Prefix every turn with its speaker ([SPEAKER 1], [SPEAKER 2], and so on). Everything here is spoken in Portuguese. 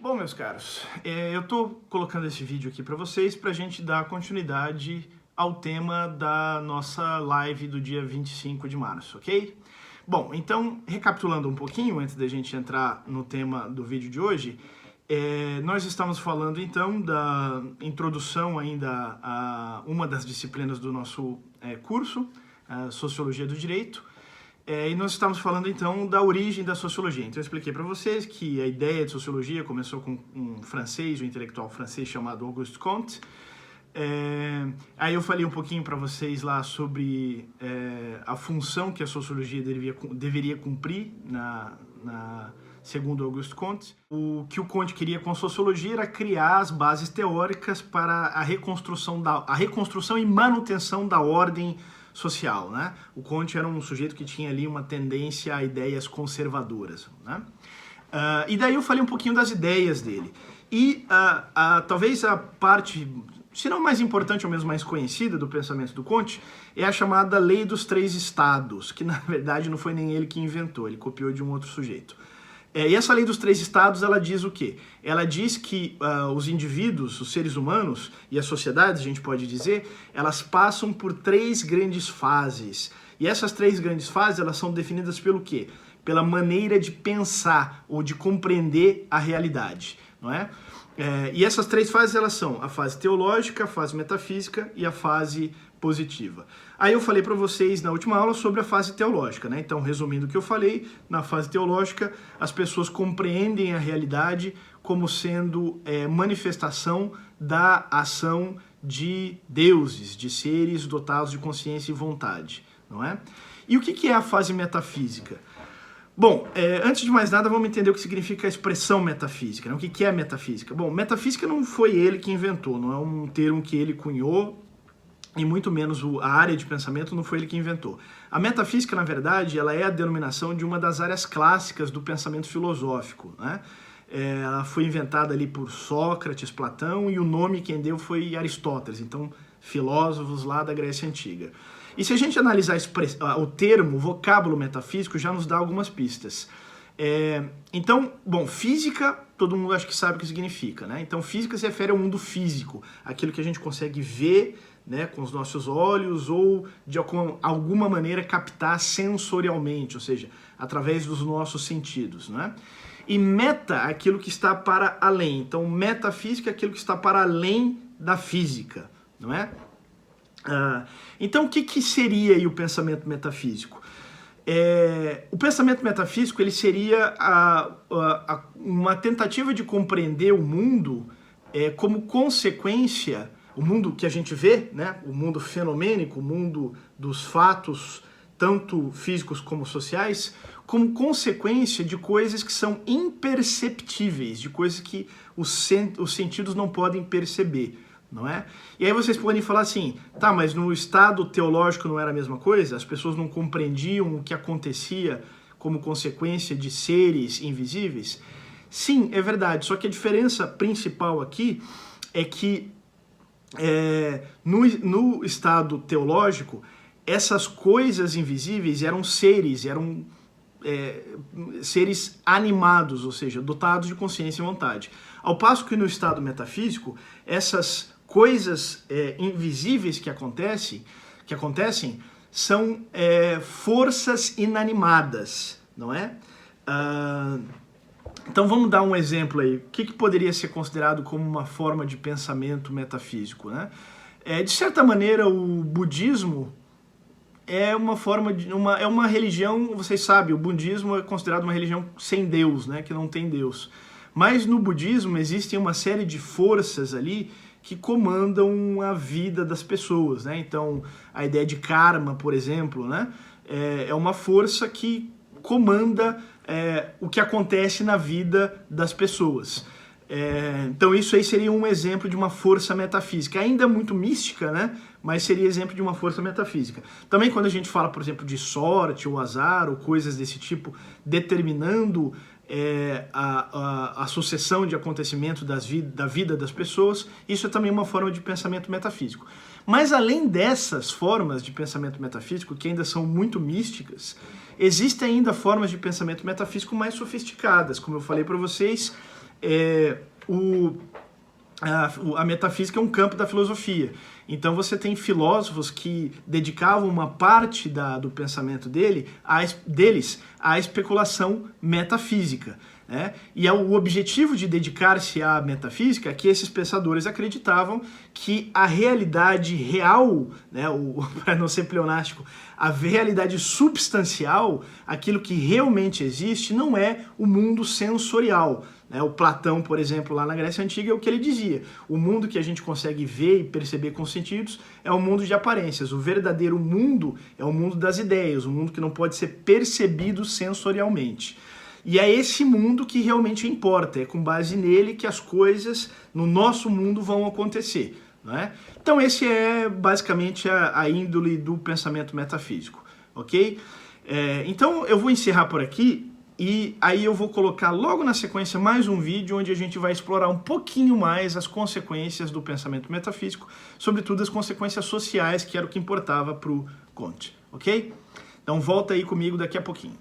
[SPEAKER 1] Bom, meus caros, eu estou colocando esse vídeo aqui para vocês para a gente dar continuidade ao tema da nossa live do dia 25 de março, ok? Bom, então, recapitulando um pouquinho, antes da gente entrar no tema do vídeo de hoje, nós estamos falando então da introdução ainda a uma das disciplinas do nosso curso, a Sociologia do Direito, e nós estamos falando então da origem da sociologia. Então eu expliquei para vocês que a ideia de sociologia começou com um francês, um intelectual francês chamado Auguste Comte. Aí eu falei um pouquinho para vocês lá sobre a função que a sociologia deveria cumprir segundo Auguste Comte. O que o Comte queria com a sociologia era criar as bases teóricas para a reconstrução e manutenção da ordem social, né? O Comte era um sujeito que tinha ali uma tendência a ideias conservadoras, né? E daí eu falei um pouquinho das ideias dele. E talvez a parte, se não mais importante ou mesmo mais conhecida do pensamento do Comte, é a chamada Lei dos Três Estados, que na verdade não foi nem ele que inventou, ele copiou de um outro sujeito. E essa Lei dos Três Estados, ela diz o quê? Ela diz que os indivíduos, os seres humanos e as sociedades, a gente pode dizer, elas passam por três grandes fases. E essas três grandes fases, elas são definidas pelo quê? Pela maneira de pensar ou de compreender a realidade, não é? E essas três fases, elas são a fase teológica, a fase metafísica e a fase positiva. Aí eu falei para vocês na última aula sobre a fase teológica, né? Então, resumindo o que eu falei, na fase teológica, as pessoas compreendem a realidade como sendo manifestação da ação de deuses, de seres dotados de consciência e vontade, não é? E o que é a fase metafísica? Bom, antes de mais nada, vamos entender o que significa a expressão metafísica, né? O que é metafísica? Bom, metafísica não foi ele que inventou, não é um termo que ele cunhou, e muito menos a área de pensamento não foi ele que inventou. A metafísica, na verdade, ela é a denominação de uma das áreas clássicas do pensamento filosófico, né? Ela foi inventada ali por Sócrates, Platão, e o nome quem deu foi Aristóteles, então filósofos lá da Grécia Antiga. E se a gente analisar o termo, o vocábulo metafísico, já nos dá algumas pistas. Então, bom, física, todo mundo acho que sabe o que significa, né? Então, física se refere ao mundo físico, aquilo que a gente consegue ver, né, com os nossos olhos ou de alguma maneira captar sensorialmente, ou seja, através dos nossos sentidos, né? E meta, aquilo que está para além. Então, metafísica é aquilo que está para além da física, não é? Então, o que seria aí o pensamento metafísico? O pensamento metafísico ele seria uma tentativa de compreender o mundo como consequência, o mundo que a gente vê, né? O mundo fenomênico, o mundo dos fatos, tanto físicos como sociais, como consequência de coisas que são imperceptíveis, de coisas que os sentidos não podem perceber, não é? E aí vocês podem falar assim, tá, mas no estado teológico não era a mesma coisa? As pessoas não compreendiam o que acontecia como consequência de seres invisíveis? Sim, é verdade, só que a diferença principal aqui é que no estado teológico, essas coisas invisíveis eram seres animados, ou seja, dotados de consciência e vontade. Ao passo que no estado metafísico, essas coisas invisíveis que acontecem são forças inanimadas, não é? Então vamos dar um exemplo aí. O que poderia ser considerado como uma forma de pensamento metafísico, né? De certa maneira, o budismo é uma religião, vocês sabem, o budismo é considerado uma religião sem Deus, né? Que não tem Deus. Mas no budismo existem uma série de forças ali que comandam a vida das pessoas, né? Então, a ideia de karma, por exemplo, né? É uma força que comanda o que acontece na vida das pessoas. Então isso aí seria um exemplo de uma força metafísica, ainda muito mística, né? Mas seria exemplo de uma força metafísica. Também quando a gente fala, por exemplo, de sorte ou azar ou coisas desse tipo, determinando a sucessão de acontecimentos da vida das pessoas, isso é também uma forma de pensamento metafísico. Mas além dessas formas de pensamento metafísico, que ainda são muito místicas, existem ainda formas de pensamento metafísico mais sofisticadas. Como eu falei para vocês, a metafísica é um campo da filosofia. Então você tem filósofos que dedicavam uma parte do pensamento deles à especulação metafísica, né? E o objetivo de dedicar-se à metafísica é que esses pensadores acreditavam que a realidade real, né, para não ser pleonástico, a realidade substancial, aquilo que realmente existe, não é o mundo sensorial. O Platão, por exemplo, lá na Grécia Antiga, é o que ele dizia. O mundo que a gente consegue ver e perceber com os sentidos é o mundo de aparências. O verdadeiro mundo é o mundo das ideias, o mundo que não pode ser percebido sensorialmente. E é esse mundo que realmente importa, é com base nele que as coisas no nosso mundo vão acontecer, não é? Então esse é basicamente a índole do pensamento metafísico, ok? Então eu vou encerrar por aqui. E aí eu vou colocar logo na sequência mais um vídeo onde a gente vai explorar um pouquinho mais as consequências do pensamento metafísico, sobretudo as consequências sociais, que era o que importava para o Comte, ok? Então volta aí comigo daqui a pouquinho.